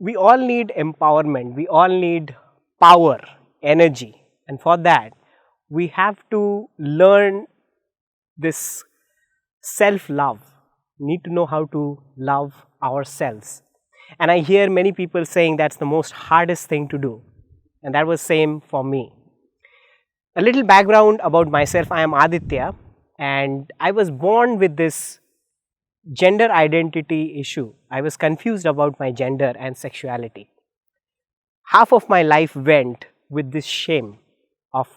we all need empowerment, we all need power, energy, and for that we have to learn this self-love, need to know how to love ourselves. And I hear many people saying that's the most hardest thing to do, and that was same for me. A little background about myself: I am Aditya, and I was born with this gender identity issue. I was confused about my gender and sexuality. Half of my life went with this shame of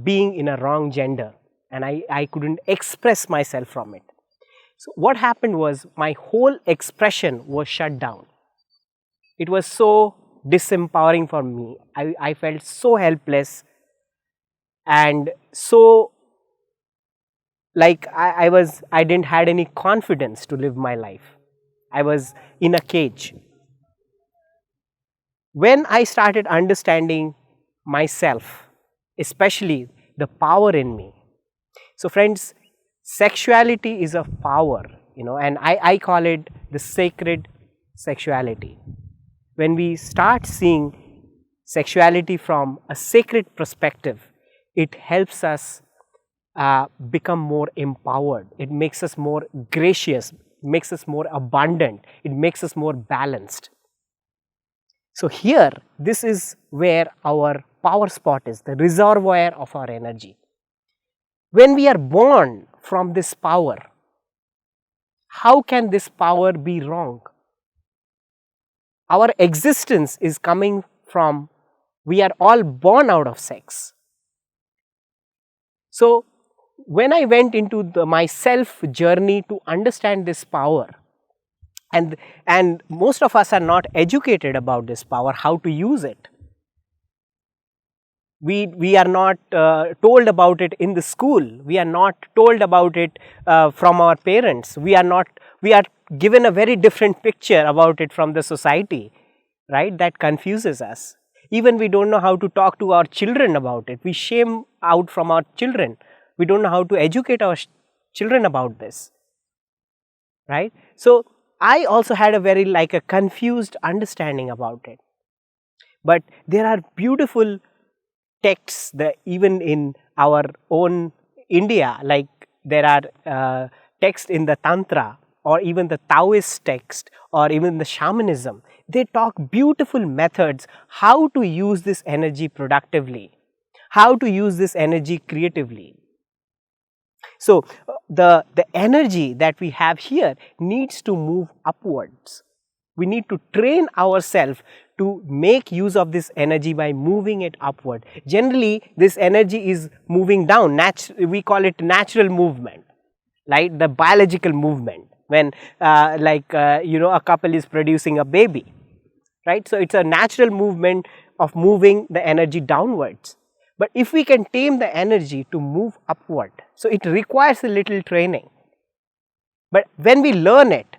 being in a wrong gender, and I couldn't express myself from it. So, what happened was my whole expression was shut down. It was so disempowering for me. I felt so helpless and so like I didn't had any confidence to live my life. I was in a cage. When I started understanding myself, especially the power in me. So friends, sexuality is a power, and I call it the sacred sexuality. When we start seeing sexuality from a sacred perspective, it helps us become more empowered. It makes us more gracious, makes us more abundant, it makes us more balanced. So here, this is where our power spot is, the reservoir of our energy. When we are born from this power, how can this power be wrong? Our existence is coming from, we are all born out of sex. So, when I went into my self journey to understand this power, and most of us are not educated about this power, how to use it. We are not told about it in the school, we are not told about it from our parents, we are given a very different picture about it from the society, right? That confuses us. Even we don't know how to talk to our children about it, we shame out from our children, we don't know how to educate our children about this, right? So, I also had a very like a confused understanding about it, but there are beautiful texts that even in our own India, like there are texts in the Tantra or even the Taoist text or even the shamanism, they talk beautiful methods how to use this energy productively, how to use this energy creatively. So, the energy that we have here needs to move upwards. We need to train ourselves to make use of this energy by moving it upward. Generally, this energy is moving down, we call it natural movement, right? The biological movement, when a couple is producing a baby, right? So, it is a natural movement of moving the energy downwards. But if we can tame the energy to move upward, so it requires a little training. But when we learn it,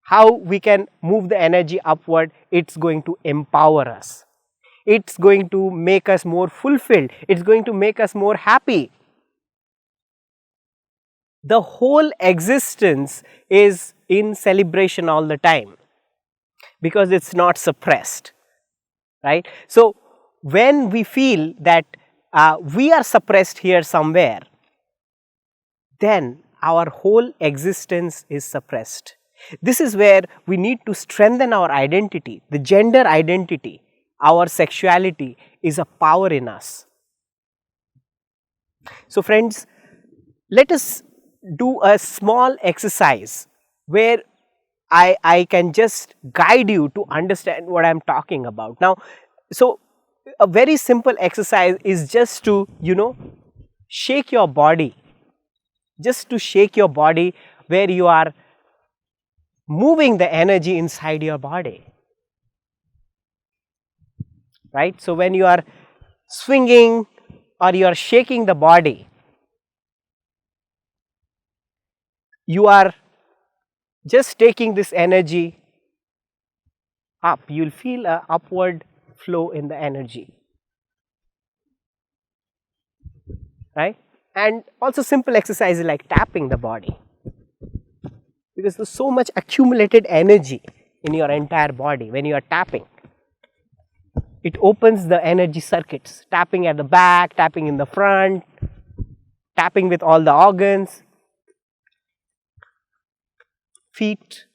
how we can move the energy upward, it is going to empower us. It is going to make us more fulfilled, it is going to make us more happy. The whole existence is in celebration all the time, because it is not suppressed, right. So, when we feel that we are suppressed here somewhere, then our whole existence is suppressed. This is where we need to strengthen our identity, the gender identity, our sexuality is a power in us. So, friends, let us do a small exercise where I can just guide you to understand what I am talking about. Now, so a very simple exercise is just to shake your body, just to shake your body where you are moving the energy inside your body, right. So, when you are swinging or you are shaking the body, you are just taking this energy up, you will feel a upward flow in the energy, right. And also simple exercises like tapping the body, because there is so much accumulated energy in your entire body when you are tapping. It opens the energy circuits, tapping at the back, tapping in the front, tapping with all the organs, feet,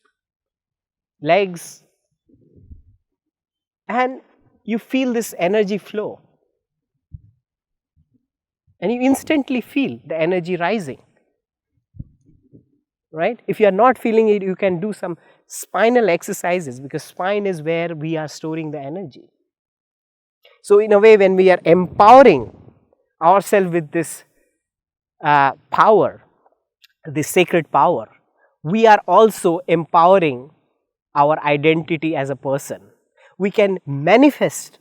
legs, and you feel this energy flow. And you instantly feel the energy rising, right? If you are not feeling it, you can do some spinal exercises, because spine is where we are storing the energy. So in a way, when we are empowering ourselves with this power, this sacred power, we are also empowering our identity as a person. We can manifest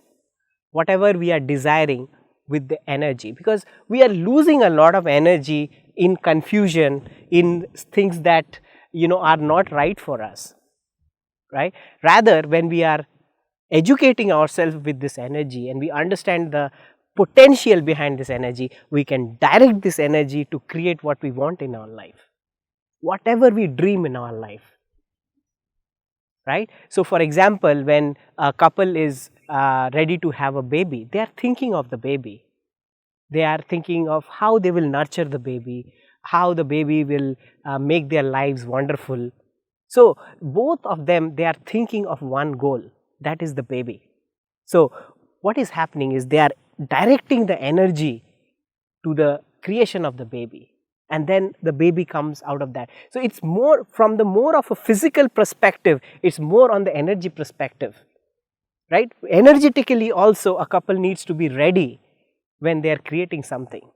whatever we are desiring with the energy, because we are losing a lot of energy in confusion, in things that are not right for us, right? Rather, when we are educating ourselves with this energy and we understand the potential behind this energy, we can direct this energy to create what we want in our life, whatever we dream in our life, right? So for example, when a couple is ready to have a baby, they are thinking of the baby, they are thinking of how they will nurture the baby, how the baby will make their lives wonderful. So both of them, they are thinking of one goal, that is the baby. So what is happening is they are directing the energy to the creation of the baby, and then the baby comes out of that. So it's more from the more of a physical perspective, it's more on the energy perspective, right? Energetically also a couple needs to be ready when they are creating something,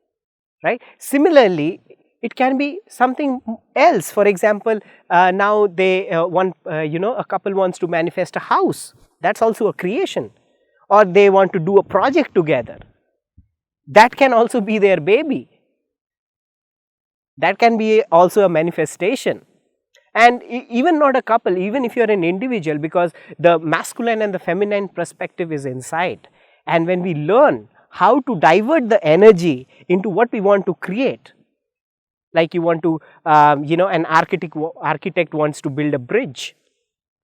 right? Similarly, it can be something else. For example, now they a couple wants to manifest a house, that's also a creation, or they want to do a project together, that can also be their baby, that can be also a manifestation. And even not a couple, even if you are an individual, because the masculine and the feminine perspective is inside, and when we learn how to divert the energy into what we want to create, like you want to an architect wants to build a bridge.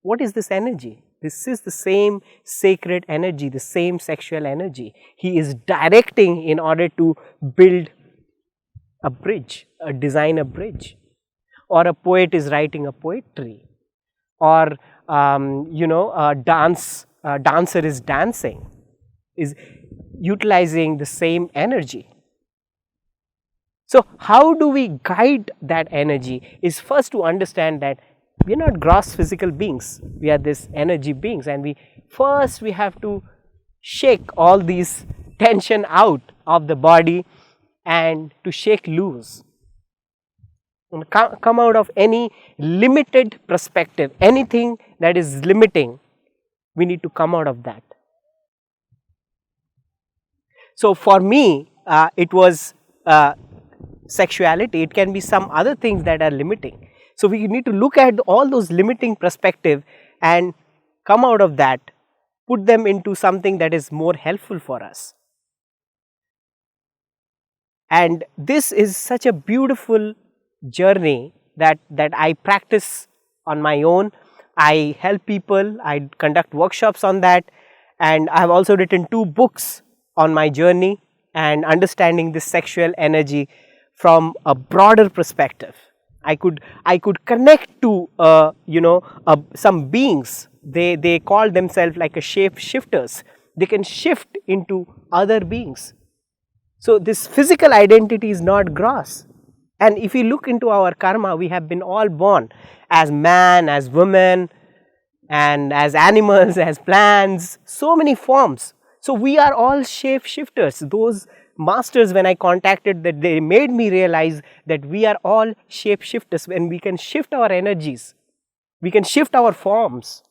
What is this energy? This is the same sacred energy, the same sexual energy. He is directing in order to build a bridge, design a bridge. Or a poet is writing a poetry, or a dancer is dancing, is utilizing the same energy. So how do we guide that energy is first to understand that we are not gross physical beings, we are this energy beings, and we have to shake all these tension out of the body and to shake loose, and come out of any limited perspective, anything that is limiting, we need to come out of that. So for me, it was sexuality, it can be some other things that are limiting. So we need to look at all those limiting perspective and come out of that, put them into something that is more helpful for us. And this is such a beautiful journey that I practice on my own. I help people, I conduct workshops on that, and I have also written 2 books on my journey and understanding this sexual energy from a broader perspective. I could connect to some beings, they call themselves like a shape shifters, they can shift into other beings. So this physical identity is not gross. And if we look into our karma, we have been all born as man, as woman, and as animals, as plants, so many forms. So we are all shape shifters. Those masters, when I contacted, that they made me realize that we are all shape shifters. When we can shift our energies, we can shift our forms.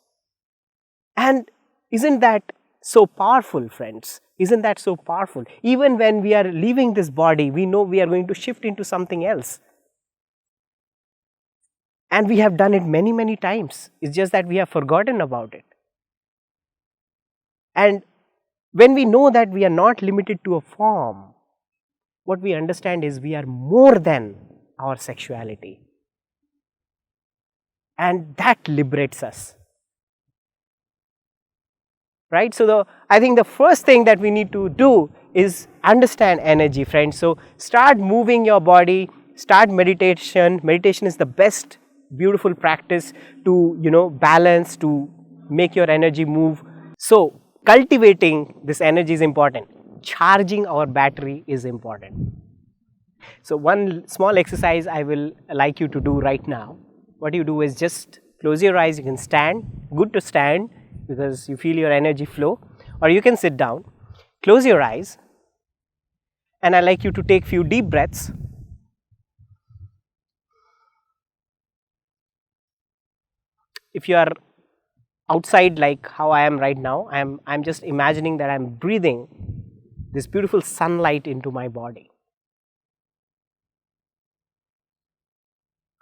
And isn't that so powerful, friends? Isn't that so powerful? Even when we are leaving this body, we know we are going to shift into something else. And we have done it many, many times. It's just that we have forgotten about it. And when we know that we are not limited to a form, what we understand is we are more than our sexuality. And that liberates us. right? So, I think the first thing that we need to do is understand energy, friends. So, start moving your body, start meditation. Meditation is the best beautiful practice to, balance, to make your energy move. So, cultivating this energy is important. Charging our battery is important. So, one small exercise I will like you to do right now. What you do is just close your eyes. You can stand, good to stand because you feel your energy flow, or you can sit down, close your eyes, and I like you to take few deep breaths. If you are outside like how I am right now, I'm just imagining that I'm breathing this beautiful sunlight into my body,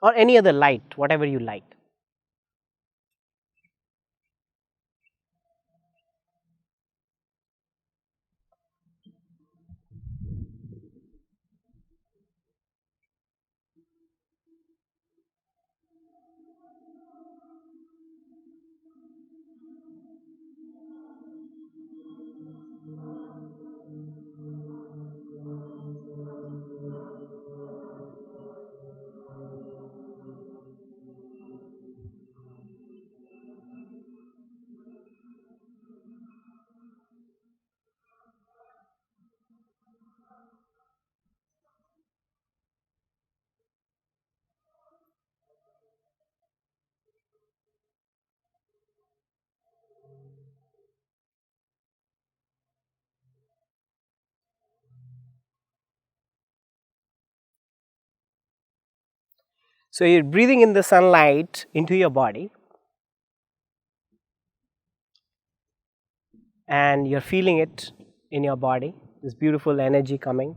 or any other light, whatever you like. So, you're breathing in the sunlight into your body, and you're feeling it in your body, this beautiful energy coming,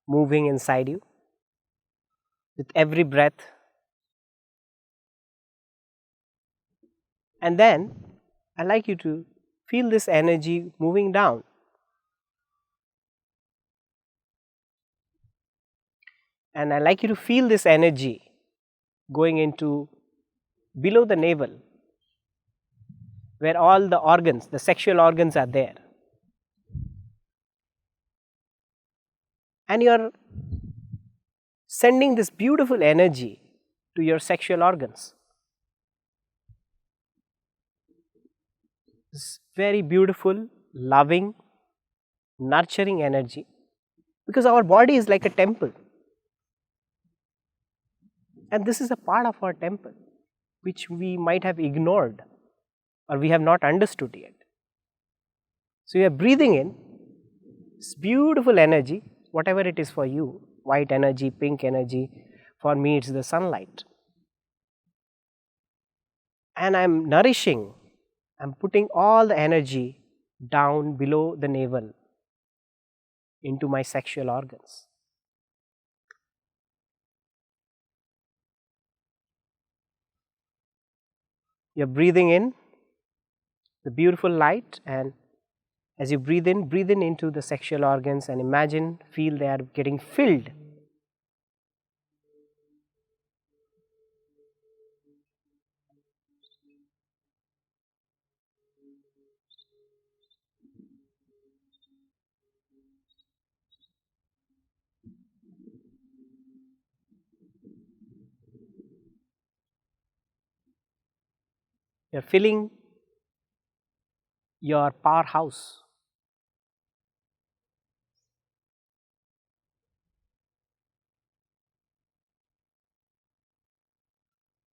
moving inside you with every breath. And then I like you to feel this energy moving down. And I like you to feel this energy going into below the navel, where all the organs, the sexual organs are there. And you're sending this beautiful energy to your sexual organs. This very beautiful, loving, nurturing energy, because our body is like a temple, and this is a part of our temple which we might have ignored or we have not understood yet. So, you are breathing in this beautiful energy, whatever it is for you, white energy, pink energy. For me, it's the sunlight, and I'm nourishing, I'm putting all the energy down below the navel into my sexual organs. You're breathing in the beautiful light, and as you breathe in into the sexual organs, and imagine, feel they are getting filled. You're filling your powerhouse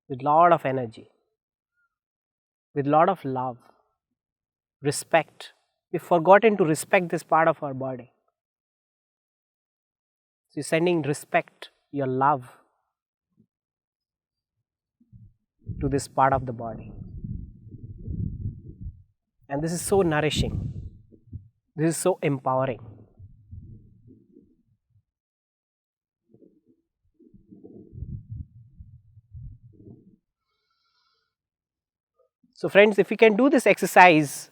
with lot of energy, with lot of love, respect. We've forgotten to respect this part of our body. So, you're sending respect, your love to this part of the body. And this is so nourishing. This is so empowering. So, friends, if you can do this exercise,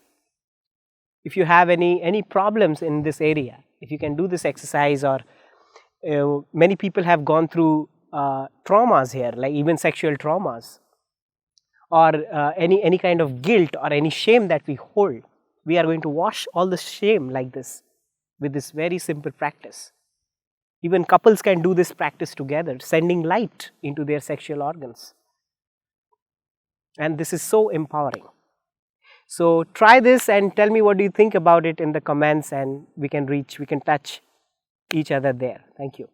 if you have any problems in this area, if you can do this exercise, or many people have gone through traumas here, like even sexual traumas, or any kind of guilt or any shame that we hold. we are going to wash all the shame like this with this very simple practice. Even couples can do this practice together, sending light into their sexual organs. And this is so empowering. So try this and tell me what do you think about it in the comments, and we can touch each other there. Thank you.